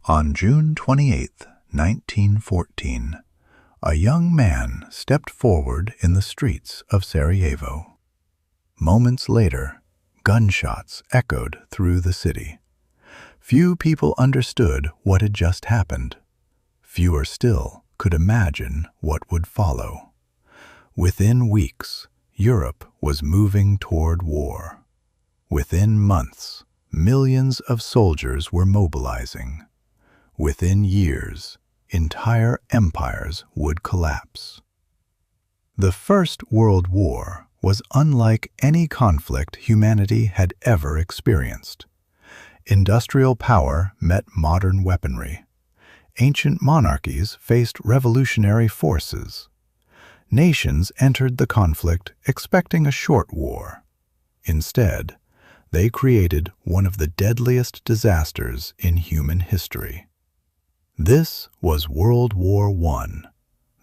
On June 28th, 1914, a young man stepped forward in the streets of Sarajevo. Moments later, gunshots echoed through the city. Few people understood what had just happened. Fewer still could imagine what would follow. Within weeks, Europe was moving toward war. Within months, millions of soldiers were mobilizing. Within years, entire empires would collapse. The First World War was unlike any conflict humanity had ever experienced. Industrial power met modern weaponry. Ancient monarchies faced revolutionary forces. Nations entered the conflict expecting a short war. Instead, they created one of the deadliest disasters in human history. This was World War I,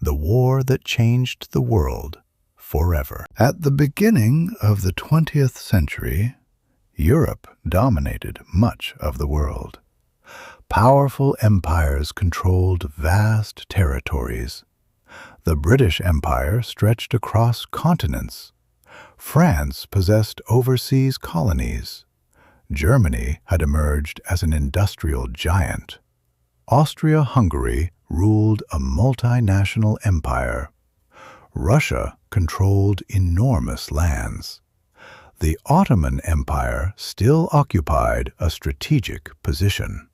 the war that changed the world forever. At the beginning of the 20th century, Europe dominated much of the world. Powerful empires controlled vast territories. The British Empire stretched across continents. France possessed overseas colonies. Germany had emerged as an industrial giant. Austria-Hungary ruled a multinational empire. Russia controlled enormous lands. The Ottoman Empire still occupied a strategic position.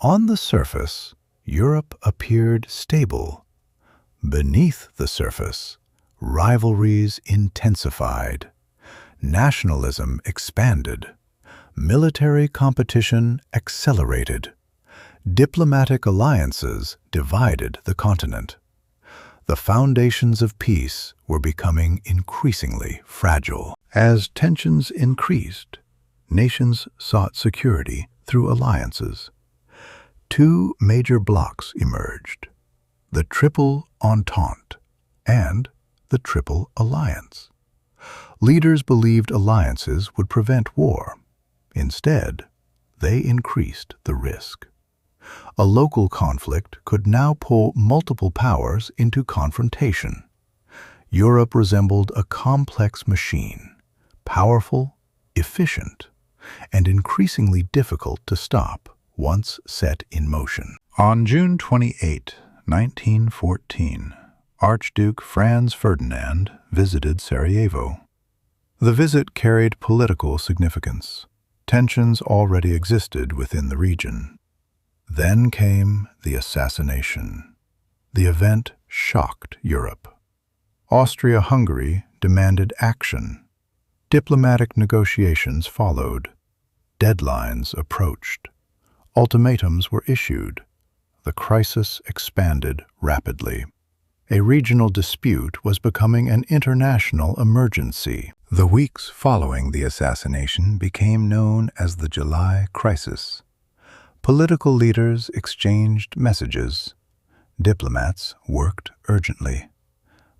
On the surface, Europe appeared stable. Beneath the surface, rivalries intensified. Nationalism expanded. Military competition accelerated. Diplomatic alliances divided the continent. The foundations of peace were becoming increasingly fragile. As tensions increased, nations sought security through alliances. Two major blocs emerged: the Triple Entente and the Triple Alliance. Leaders believed alliances would prevent war. Instead, they increased the risk. A local conflict could now pull multiple powers into confrontation. Europe resembled a complex machine, powerful, efficient, and increasingly difficult to stop once set in motion. On June 28, 1914, Archduke Franz Ferdinand visited Sarajevo. The visit carried political significance. Tensions already existed within the region. Then came the assassination. The event shocked Europe. Austria-Hungary demanded action. Diplomatic negotiations followed. Deadlines approached. Ultimatums were issued. The crisis expanded rapidly. A regional dispute was becoming an international emergency. The weeks following the assassination became known as the July Crisis. Political leaders exchanged messages. Diplomats worked urgently.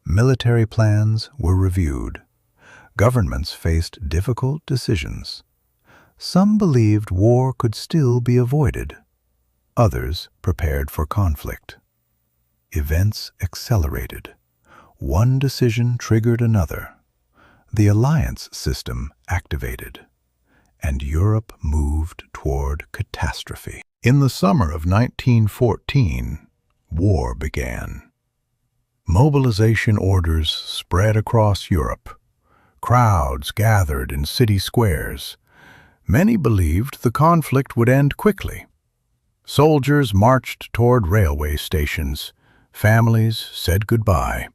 Military plans were reviewed. Governments faced difficult decisions. Some believed war could still be avoided. Others prepared for conflict. Events accelerated. One decision triggered another. The alliance system activated, and Europe moved toward catastrophe. In the summer of 1914, war began. Mobilization orders spread across Europe. Crowds gathered in city squares. Many believed the conflict would end quickly. Soldiers marched toward railway stations. Families said goodbye.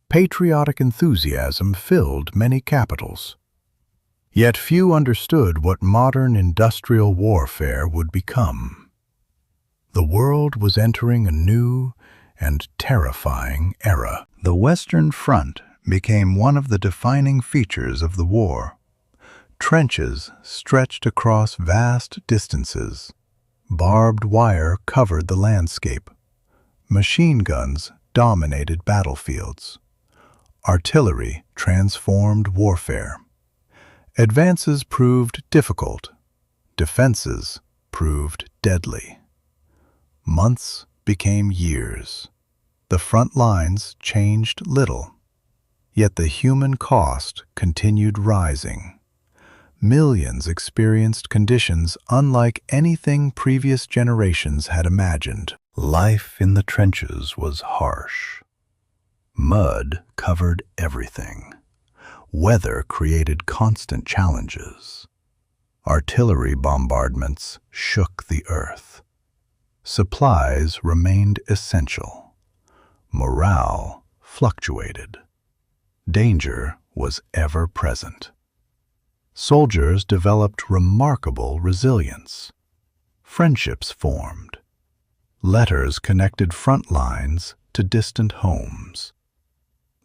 Patriotic enthusiasm filled many capitals. Yet few understood what modern industrial warfare would become. The world was entering a new and terrifying era. The Western Front became one of the defining features of the war. Trenches stretched across vast distances. Barbed wire covered the landscape. Machine guns dominated battlefields. Artillery transformed warfare. Advances proved difficult. Defenses proved deadly. Months became years. The front lines changed little, yet the human cost continued rising. Millions experienced conditions unlike anything previous generations had imagined. Life in the trenches was harsh. Mud covered everything. Weather created constant challenges. Artillery bombardments shook the earth. Supplies remained essential. Morale fluctuated. Danger was ever present. Soldiers developed remarkable resilience. Friendships formed. Letters connected front lines to distant homes.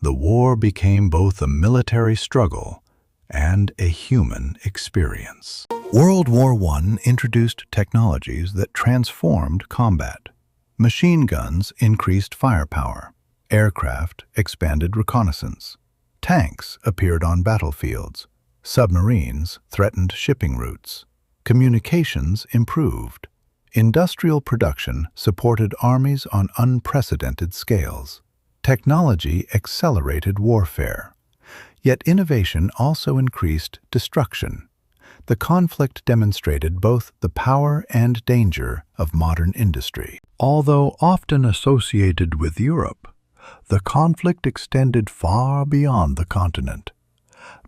The war became both a military struggle and a human experience. World War I introduced technologies that transformed combat. Machine guns increased firepower. Aircraft expanded reconnaissance. Tanks appeared on battlefields. Submarines threatened shipping routes. Communications improved. Industrial production supported armies on unprecedented scales. Technology accelerated warfare. Yet innovation also increased destruction. The conflict demonstrated both the power and danger of modern industry. Although often associated with Europe, the conflict extended far beyond the continent.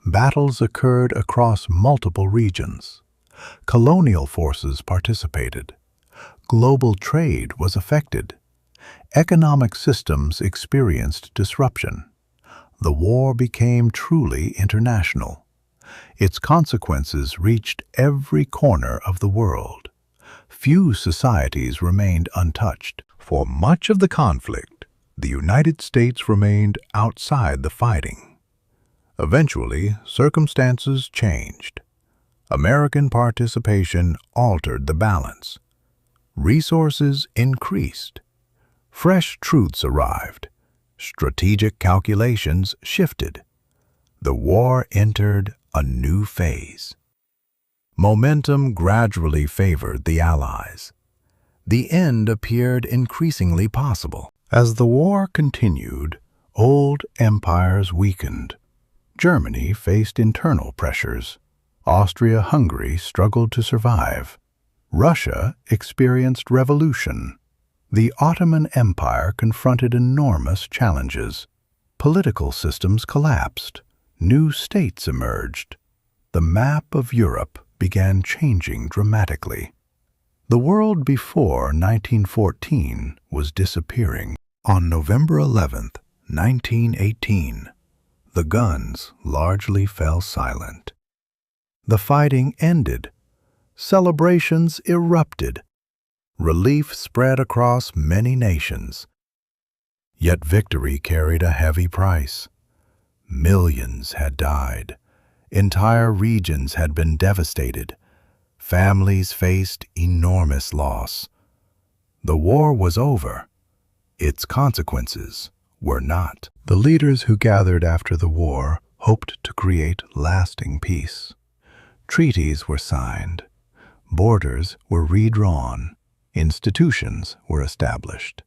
Battles occurred across multiple regions. Colonial forces participated. Global trade was affected. Economic systems experienced disruption. The war became truly international. Its consequences reached every corner of the world. Few societies remained untouched. For much of the conflict, the United States remained outside the fighting. Eventually, circumstances changed. American participation altered the balance. Resources increased. Fresh truths arrived. Strategic calculations shifted. The war entered a new phase. Momentum gradually favored the Allies. The end appeared increasingly possible. As the war continued, old empires weakened. Germany faced internal pressures. Austria-Hungary struggled to survive. Russia experienced revolution. The Ottoman Empire confronted enormous challenges. Political systems collapsed. New states emerged. The map of Europe began changing dramatically. The world before 1914 was disappearing. On November 11, 1918, the guns largely fell silent. The fighting ended. Celebrations erupted. Relief spread across many nations. Yet victory carried a heavy price. Millions had died. Entire regions had been devastated. Families faced enormous loss. The war was over. Its consequences were not. The leaders who gathered after the war hoped to create lasting peace. Treaties were signed. Borders were redrawn. Institutions were established.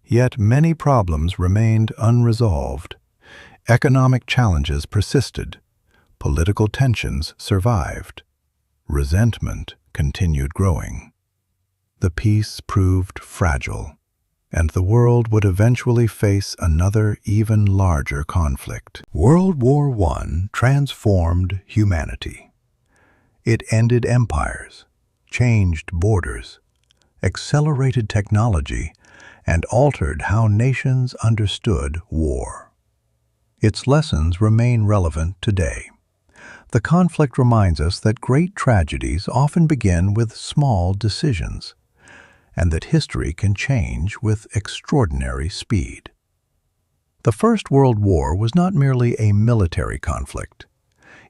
Yet many problems remained unresolved. Economic challenges persisted. Political tensions survived. Resentment continued growing. The peace proved fragile, and the world would eventually face another even larger conflict. World War I transformed humanity. It ended empires, changed borders, accelerated technology, and altered how nations understood war. Its lessons remain relevant today. The conflict reminds us that great tragedies often begin with small decisions, and that history can change with extraordinary speed. The First World War was not merely a military conflict.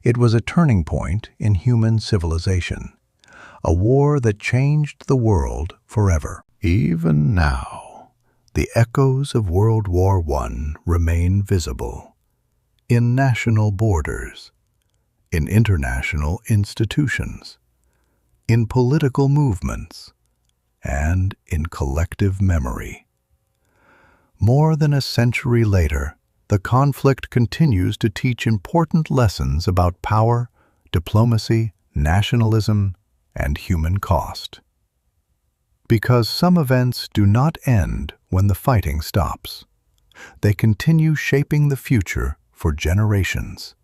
It was a turning point in human civilization, a war that changed the world forever. Even now, the echoes of World War I remain visible in national borders, in international institutions, in political movements, and in in collective memory. More than a century later, the conflict continues to teach important lessons about power, diplomacy, nationalism, and human cost. Because some events do not end when the fighting stops. They continue shaping the future for generations.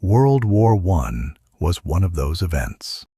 World War I was one of those events.